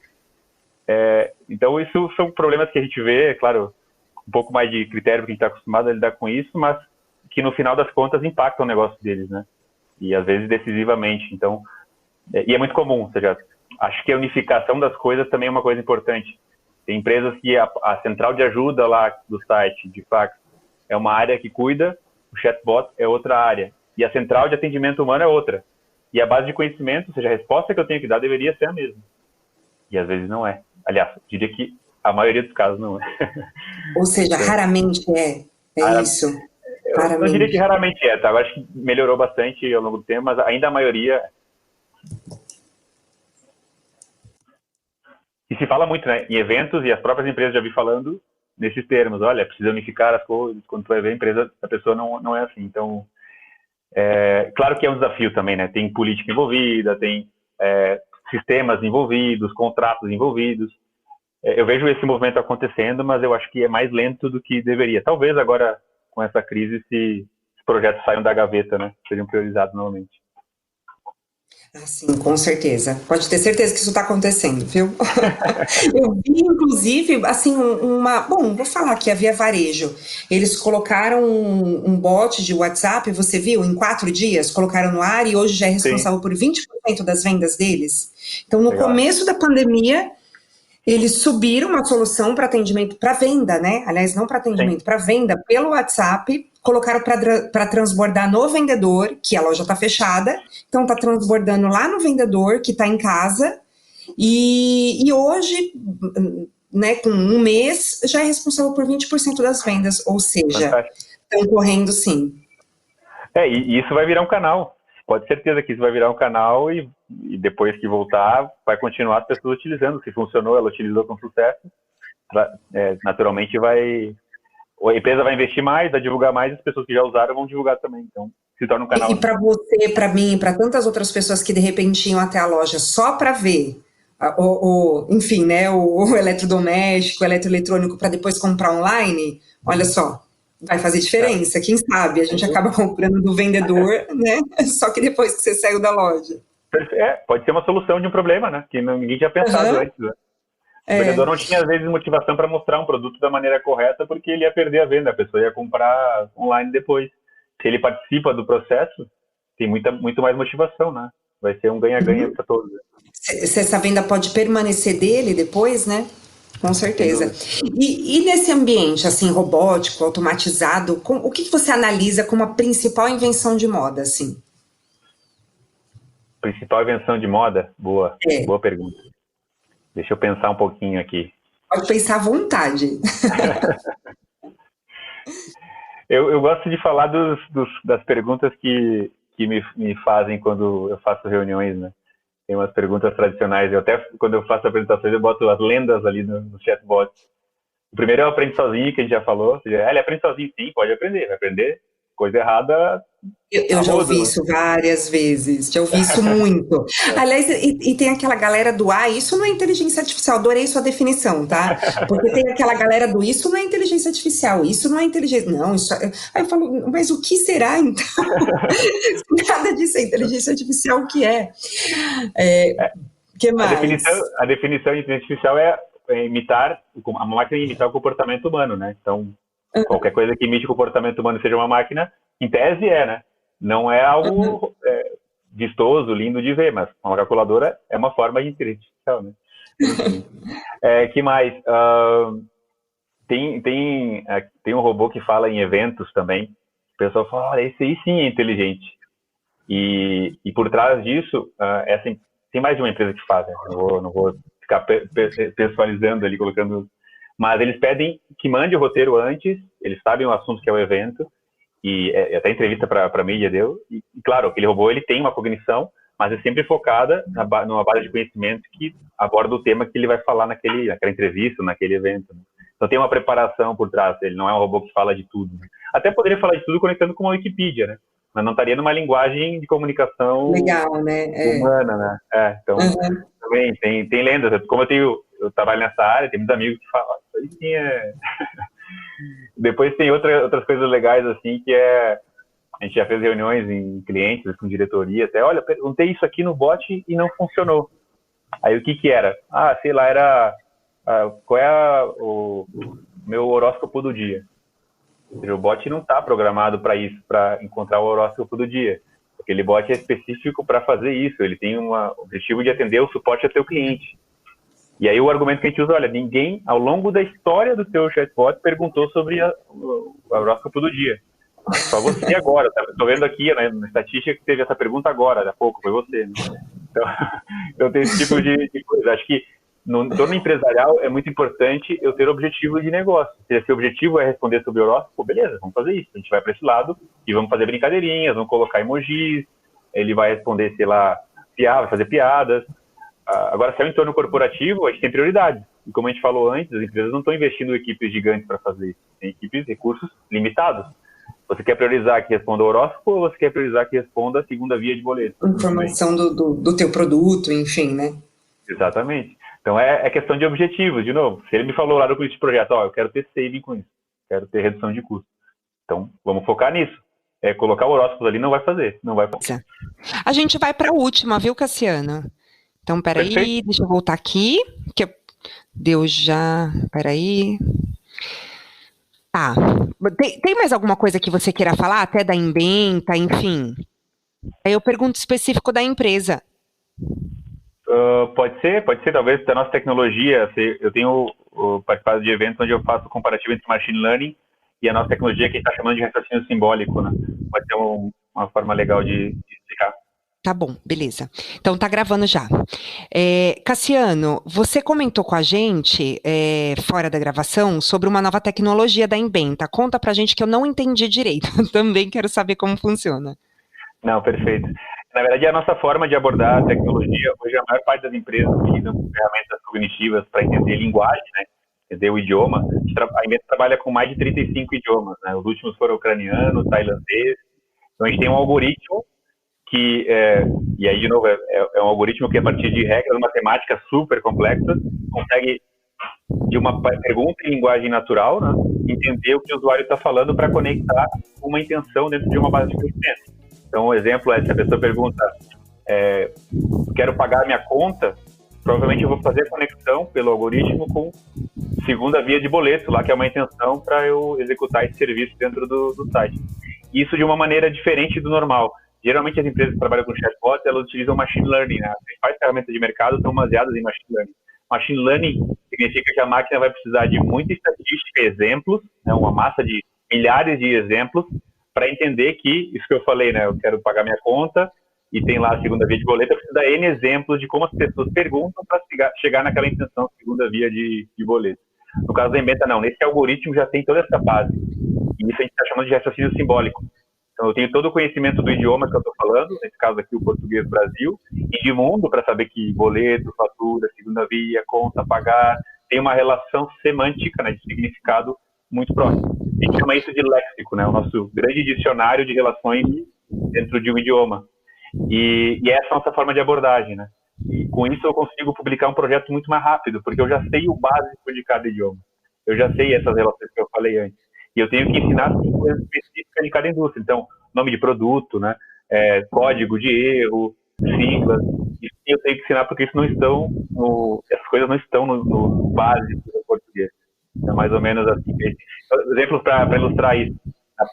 Então, isso são problemas que a gente vê, é claro, um pouco mais de critério, porque a gente está acostumado a lidar com isso, mas que no final das contas impactam o negócio deles, né? E às vezes decisivamente. Então, e é muito comum, ou seja, acho que a unificação das coisas também é uma coisa importante. Tem empresas que a central de ajuda lá do site, de fax, é uma área que cuida, o chatbot é outra área. E a central de atendimento humano é outra. E a base de conhecimento, ou seja, a resposta que eu tenho que dar deveria ser a mesma. E às vezes não é. Aliás, eu diria que a maioria dos casos não é. Ou seja, raramente é. Isso. Eu não diria que raramente é, tá? Eu acho que melhorou bastante ao longo do tempo, mas ainda a maioria... E se fala muito, né? Em eventos, e as próprias empresas já vi falando nesses termos. Olha, precisa unificar as coisas. Quando tu vai ver a empresa, a pessoa não é assim. Então, claro que é um desafio também, né? Tem política envolvida, tem sistemas envolvidos, contratos envolvidos. Eu vejo esse movimento acontecendo, mas eu acho que é mais lento do que deveria. Talvez agora, com essa crise, se os projetos saiam da gaveta, né? Seriam priorizados novamente. Sim, com certeza. Pode ter certeza que isso está acontecendo, viu? Eu vi, inclusive, assim, Bom, vou falar aqui, a Via Varejo. Eles colocaram um bot de WhatsApp, você viu, em 4 dias, colocaram no ar e hoje já é responsável por 20% das vendas deles. Então, no começo da pandemia, eles subiram uma solução para atendimento, para venda, né? Aliás, não para atendimento, para venda pelo WhatsApp, colocaram para transbordar no vendedor, que a loja está fechada, então está transbordando lá no vendedor, que está em casa, e hoje, né, com um mês, já é responsável por 20% das vendas, ou seja, estão correndo sim. E isso vai virar um canal. Pode ter certeza que isso vai virar um canal e depois que voltar, vai continuar as pessoas utilizando. Se funcionou, ela utilizou com sucesso, naturalmente a empresa vai investir mais, vai divulgar mais, as pessoas que já usaram vão divulgar também. Então, se torna um canal. E para você, para mim, para tantas outras pessoas que de repente iam até a loja só para ver, enfim, né, o eletrodoméstico, o eletroeletrônico, para depois comprar online, olha só, vai fazer diferença. Quem sabe a gente acaba comprando do vendedor, né? Só que depois que você saiu da loja. Pode ser uma solução de um problema, né? Que ninguém tinha pensado antes, né? O vendedor não tinha, às vezes, motivação para mostrar um produto da maneira correta, porque ele ia perder a venda, a pessoa ia comprar online depois. Se ele participa do processo, tem muito mais motivação, né? Vai ser um ganha-ganha para todos. Se essa venda pode permanecer dele depois, né? Com certeza. E nesse ambiente, assim, robótico, automatizado, o que você analisa como a principal invenção de moda, assim? Principal invenção de moda? Boa, É, boa pergunta. Deixa eu pensar um pouquinho aqui. pode pensar à vontade. Eu gosto de falar das perguntas que me fazem quando eu faço reuniões, né? Tem umas perguntas tradicionais. Eu até, quando eu faço apresentações, eu boto as lendas ali no chatbot. O primeiro é o aprende sozinho, que a gente já falou. Ele aprende sozinho, sim, pode aprender. Vai aprender coisa errada Eu a já ouvi rodo, né? isso várias vezes, já ouvi isso muito. Aliás, e tem aquela galera do isso não é inteligência artificial, adorei sua definição, tá? Porque tem aquela galera do isso não é inteligência artificial, isso não é inteligência. Não, isso. Aí eu falo, mas o que será então? Nada disso é inteligência artificial, o que é? Que mais? A definição de inteligência artificial é imitar, a máquina imitar o comportamento humano, né? Então, qualquer coisa que imite o comportamento humano seja uma máquina, em tese né? Não é algo vistoso, lindo de ver, mas uma calculadora é uma forma de inteligência artificial, né? Enfim. Que mais? Tem um robô que fala em eventos também. O pessoal fala, olha, esse aí sim é inteligente. E por trás disso, tem mais de uma empresa que faz, né? Não vou ficar pessoalizando ali, colocando... Mas eles pedem que mande o roteiro antes, eles sabem o assunto que é o evento, e até entrevista para a mídia deu, e claro, aquele robô ele tem uma cognição, mas é sempre focada numa base de conhecimento que aborda o tema que ele vai falar naquela entrevista, naquele evento. Né? Então tem uma preparação por trás, ele não é um robô que fala de tudo. Né? Até poderia falar de tudo conectando com uma Wikipedia, né? Mas não estaria numa linguagem de comunicação Legal, né? humana, né? Então, também tem lendas. Como eu trabalho nessa área, tem muitos amigos que falam, isso aí sim é... Depois tem outras coisas legais, assim, que a gente já fez reuniões em clientes, com diretoria, até, olha, perguntei isso aqui no bot e não funcionou. Aí o que era? Sei lá, era qual é o meu horóscopo do dia. O bot não está programado para isso, para encontrar o horóscopo do dia. Aquele bot é específico para fazer isso, ele tem um objetivo de atender o suporte ao seu cliente. E aí o argumento que a gente usa, olha, ninguém, ao longo da história do seu chatbot, perguntou sobre o horóscopo do dia. Só você agora, tá? Estou vendo aqui na estatística que teve essa pergunta agora, há pouco, foi você. Né? Então tem esse tipo de coisa. Acho que no entorno empresarial é muito importante eu ter objetivo de negócio. Se o objetivo é responder sobre o horóscopo, beleza, vamos fazer isso. A gente vai para esse lado e vamos fazer brincadeirinhas, vamos colocar emojis, ele vai responder, sei lá, vai fazer piadas. Agora, se é um entorno corporativo, a gente tem prioridade. E como a gente falou antes, as empresas não estão investindo em equipes gigantes para fazer isso. Tem equipes, recursos limitados. Você quer priorizar que responda o horóscopo ou você quer priorizar que responda a segunda via de boleto? Informação do teu produto, enfim, né? Exatamente. Então, é questão de objetivos, de novo. Se ele me falou lá no começo do projeto, eu quero ter saving com isso, quero ter redução de custo. Então, vamos focar nisso. Colocar o horóscopo ali não vai fazer. A gente vai para a última, viu, Cassiano? Então, peraí, deixa eu voltar aqui, que deu já, peraí. Tá, tem mais alguma coisa que você queira falar, até da Embenta, enfim? Aí eu pergunto específico da empresa. Pode ser, talvez da nossa tecnologia. Eu tenho participado de eventos onde eu faço comparativo entre machine learning e a nossa tecnologia que a gente está chamando de raciocínio simbólico, né? Pode ser uma forma legal de explicar. Tá bom, beleza. Então tá gravando já. Cassiano, você comentou com a gente, fora da gravação, sobre uma nova tecnologia da Embenta. Conta pra gente que eu não entendi direito. Também quero saber como funciona. Não, perfeito. Na verdade, a nossa forma de abordar a tecnologia, hoje a maior parte das empresas utilizam ferramentas cognitivas para entender linguagem, né? Entender o idioma. A Embenta trabalha com mais de 35 idiomas, né? Os últimos foram ucraniano, tailandês. Então a gente tem um algoritmo que, e aí de novo, é um algoritmo que a partir de regras matemáticas super complexas, consegue, de uma pergunta em linguagem natural, né, entender o que o usuário está falando para conectar uma intenção dentro de uma base de conhecimento. Então, um exemplo é, se a pessoa pergunta, quero pagar minha conta, provavelmente eu vou fazer a conexão pelo algoritmo com segunda via de boleto, lá que é uma intenção para eu executar esse serviço dentro do site. Isso de uma maneira diferente do normal. Geralmente as empresas que trabalham com chatbots, elas utilizam machine learning, né? As principais ferramentas de mercado estão baseadas em machine learning. Machine Learning significa que a máquina vai precisar de muita estatística e exemplos, né, uma massa de milhares de exemplos, para entender que, isso que eu falei, né, eu quero pagar minha conta e tem lá a segunda via de boleto, eu preciso dar N exemplos de como as pessoas perguntam para chegar naquela intenção segunda via de boleto. No caso da Embenta, não. Nesse algoritmo já tem toda essa base. E isso a gente está chamando de raciocínio simbólico. Então, eu tenho todo o conhecimento do idioma que eu estou falando, nesse caso aqui o português Brasil, e de mundo, para saber que boleto, fatura, segunda via, conta, pagar, tem uma relação semântica, né, de significado muito próximo. A gente chama isso de léxico, né, o nosso grande dicionário de relações dentro de um idioma. E essa é a nossa forma de abordagem, né? E com isso eu consigo publicar um projeto muito mais rápido, porque eu já sei o básico de cada idioma. Eu já sei essas relações que eu falei antes. E eu tenho que ensinar coisas específicas de cada indústria. Então, nome de produto, né? Código de erro, siglas. Isso eu tenho que ensinar porque isso não estão essas coisas não estão no básico do português. É mais ou menos assim. Exemplos para ilustrar isso.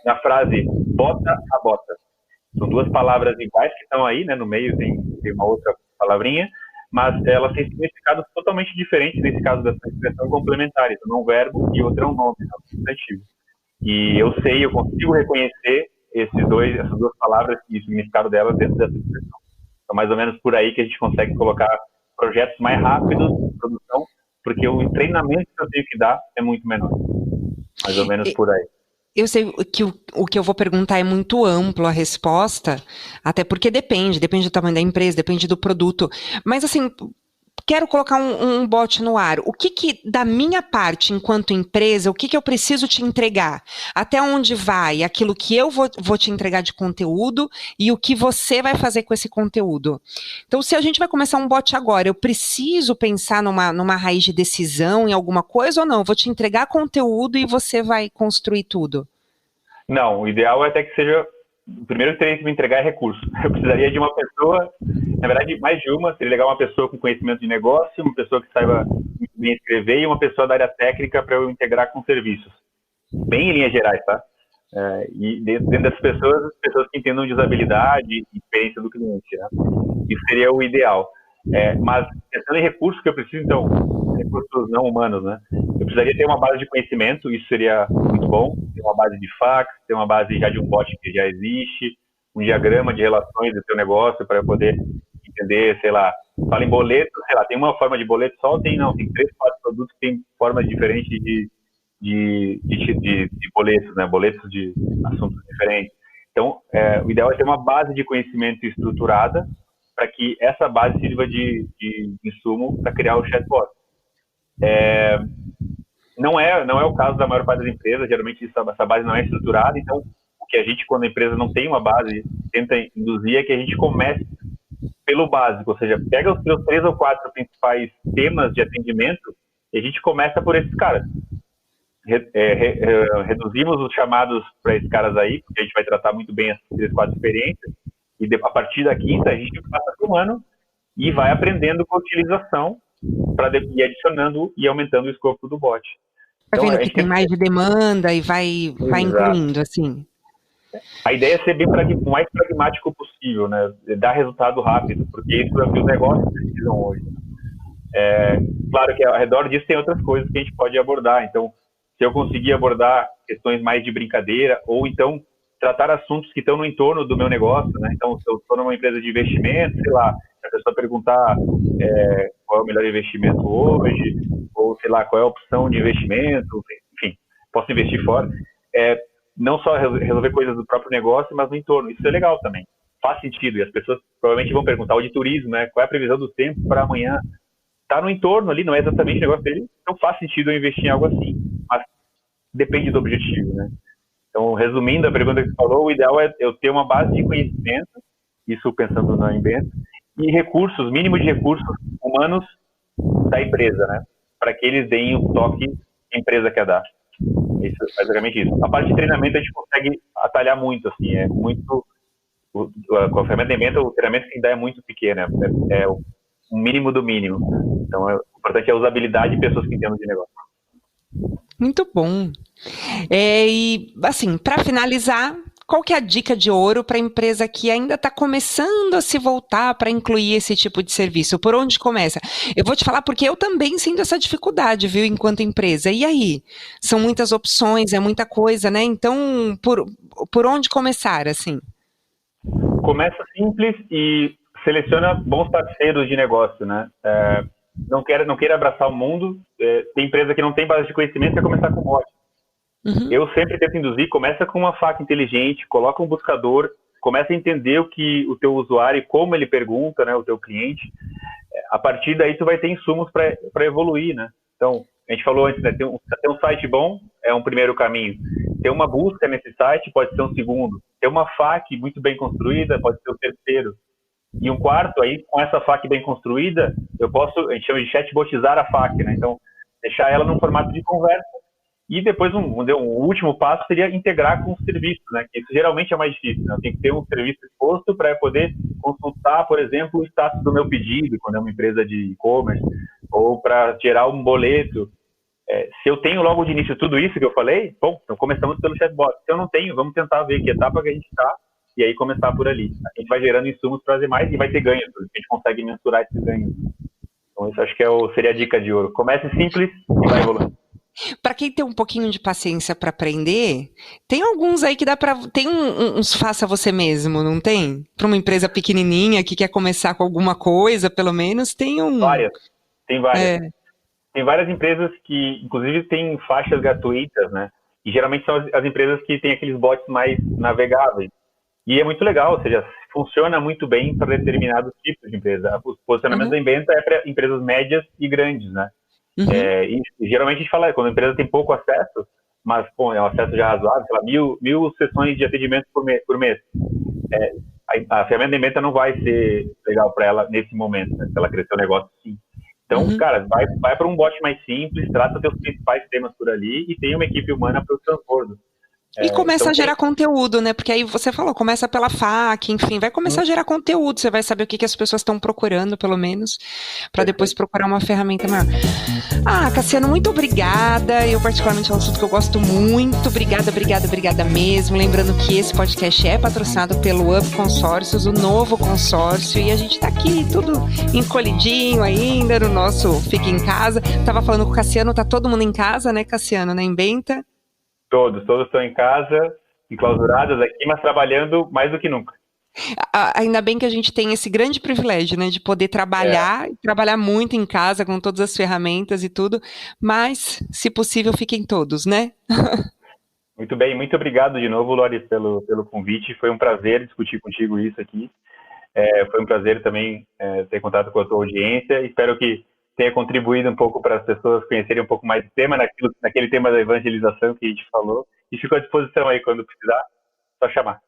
Na frase, bota a bota. São duas palavras iguais que estão aí, né? No meio tem uma outra palavrinha, mas elas têm significados totalmente diferentes nesse caso dessa expressão complementares. Um verbo e outro é um nome, é um substantivo. E eu consigo reconhecer essas duas palavras e o significado delas dentro dessa expressão. Então, mais ou menos por aí que a gente consegue colocar projetos mais rápidos de produção, porque o treinamento que eu tenho que dar é muito menor. Mais ou menos por aí. Eu sei que o que eu vou perguntar é muito amplo a resposta, até porque depende do tamanho da empresa, depende do produto. Mas, assim, quero colocar um bot no ar. O que da minha parte, enquanto empresa, o que eu preciso te entregar? Até onde vai aquilo que eu vou te entregar de conteúdo e o que você vai fazer com esse conteúdo? Então, se a gente vai começar um bot agora, eu preciso pensar numa raiz de decisão, em alguma coisa, ou não? Eu vou te entregar conteúdo e você vai construir tudo? Não, o ideal é até que seja... O primeiro que teria que me entregar é recurso. Eu precisaria de uma pessoa, na verdade, mais de uma. Seria legal uma pessoa com conhecimento de negócio, uma pessoa que saiba bem escrever e uma pessoa da área técnica para eu integrar com serviços. Bem em linhas gerais, tá? E dentro dessas pessoas, as pessoas que entendam de usabilidade e experiência do cliente, né? Isso seria o ideal. Mas, pensando em recursos que eu preciso, então, recursos não humanos, né? Eu precisaria ter uma base de conhecimento, isso seria muito bom, ter uma base de fax, ter uma base já de um bot que já existe, um diagrama de relações do seu negócio para eu poder entender, sei lá, fala em boleto, sei lá, tem uma forma de boleto só ou tem 3, 4 produtos que têm formas diferentes de boletos, né? Boletos de assuntos diferentes. Então, o ideal é ter uma base de conhecimento estruturada para que essa base sirva de insumo para criar o chatbot. Não é o caso da maior parte das empresas, geralmente essa base não é estruturada, então o que a gente, quando a empresa não tem uma base, tenta induzir é que a gente comece pelo básico, ou seja, pega os seus 3 ou 4 principais temas de atendimento e a gente começa por esses caras. Reduzimos os chamados para esses caras aí, porque a gente vai tratar muito bem essas 3, 4 experiências, e a partir da quinta a gente passa por um ano e vai aprendendo com a utilização para ir adicionando e aumentando o escopo do bot. Vai vendo que tem mais de demanda e vai incluindo, assim. A ideia é ser o mais pragmático possível, né? Dar resultado rápido, porque isso é o que os negócios precisam hoje. Claro que ao redor disso tem outras coisas que a gente pode abordar. Então, se eu conseguir abordar questões mais de brincadeira, ou então tratar assuntos que estão no entorno do meu negócio, né? Então, se eu estou numa empresa de investimento, sei lá, se a pessoa perguntar qual é o melhor investimento hoje, ou sei lá, qual é a opção de investimento, enfim, posso investir fora. Não só resolver coisas do próprio negócio, mas no entorno. Isso é legal também. Faz sentido. E as pessoas provavelmente vão perguntar o de turismo, né? Qual é a previsão do tempo para amanhã? Está no entorno ali, não é exatamente o negócio dele, então faz sentido eu investir em algo assim. Mas depende do objetivo, né? Então, resumindo a pergunta que você falou, o ideal é eu ter uma base de conhecimento, isso pensando na Embenta, e recursos, mínimo de recursos humanos da empresa, né? Para que eles deem o toque que a empresa quer dar. Isso, basicamente isso. A parte de treinamento a gente consegue atalhar muito, assim, com a ferramenta da Embenta, o treinamento que dá é muito pequeno, é o mínimo do mínimo. Então, o importante é a usabilidade de pessoas que entendam de negócio. Muito bom. E, assim, para finalizar, qual que é a dica de ouro para a empresa que ainda está começando a se voltar para incluir esse tipo de serviço? Por onde começa? Eu vou te falar porque eu também sinto essa dificuldade, viu, enquanto empresa. E aí? São muitas opções, é muita coisa, né? Então, por onde começar, assim? Começa simples e seleciona bons parceiros de negócio, né? Não queira abraçar o mundo. Tem empresa que não tem base de conhecimento, quer começar com bot. Uhum. Eu sempre tento induzir, começa com uma faca inteligente, coloca um buscador, começa a entender o teu usuário e como ele pergunta, né, o teu cliente. A partir daí tu vai ter insumos para evoluir, né? Então, a gente falou antes, né, ter um site bom é um primeiro caminho. Ter uma busca nesse site pode ser um segundo. Ter uma FAQ muito bem construída pode ser o terceiro. E um quarto, aí, com essa FAQ bem construída, a gente chama de chatbotizar a FAQ, né? Então, deixar ela num formato de conversa. E depois, um último passo seria integrar com os serviços, né? Que isso geralmente é mais difícil, né? Eu tenho que ter um serviço exposto para poder consultar, por exemplo, o status do meu pedido, quando é uma empresa de e-commerce, ou para gerar um boleto. Se eu tenho logo de início tudo isso que eu falei, bom, então começamos pelo chatbot. Se eu não tenho, vamos tentar ver que etapa que a gente está e aí começar por ali. A gente vai gerando insumos para fazer mais e vai ter ganhos, a gente consegue mensurar esses ganhos. Então, isso acho que seria a dica de ouro. Comece simples e vai evoluindo. Para quem tem um pouquinho de paciência para aprender, tem alguns aí que dá para. Tem uns faça você mesmo, não tem? Para uma empresa pequenininha que quer começar com alguma coisa, pelo menos, tem um. Tem várias. Tem várias empresas que, inclusive, têm faixas gratuitas, né? E geralmente são as empresas que têm aqueles bots mais navegáveis. E é muito legal, ou seja, funciona muito bem para determinados tipos de empresa. O posicionamento da Embenta é para empresas médias e grandes, né? Uhum. E geralmente a gente fala, quando a empresa tem pouco acesso, mas pô, é um acesso já razoável, sei lá, mil sessões de atendimento por mês. A ferramenta da Embenta não vai ser legal para ela nesse momento, né? Se ela crescer o negócio, sim. Então, cara, vai para um bot mais simples, trata teus principais temas por ali e tem uma equipe humana para o transbordo. E começa a gerar conteúdo, né? Porque aí você falou, começa pela FAQ, enfim, vai começar a gerar conteúdo, você vai saber o que as pessoas estão procurando, pelo menos, para depois procurar uma ferramenta maior. Cassiano, muito obrigada. Eu, particularmente, é um assunto que eu gosto muito. Obrigada mesmo. Lembrando que esse podcast é patrocinado pelo Up Consórcios, o novo consórcio, e a gente tá aqui tudo encolhidinho ainda no nosso Fica em Casa. Tava falando com o Cassiano, tá todo mundo em casa, né, Cassiano, na Embenta? Todos estão em casa, enclausurados aqui, mas trabalhando mais do que nunca. Ainda bem que a gente tem esse grande privilégio, né, de poder trabalhar, trabalhar muito em casa com todas as ferramentas e tudo, mas, se possível, fiquem todos, né? Muito bem, muito obrigado de novo, Lori, pelo convite. Foi um prazer discutir contigo isso aqui. Foi um prazer também ter contato com a tua audiência. Espero que tenha contribuído um pouco para as pessoas conhecerem um pouco mais do tema, naquele tema da evangelização que a gente falou. E fico à disposição aí quando precisar, só chamar.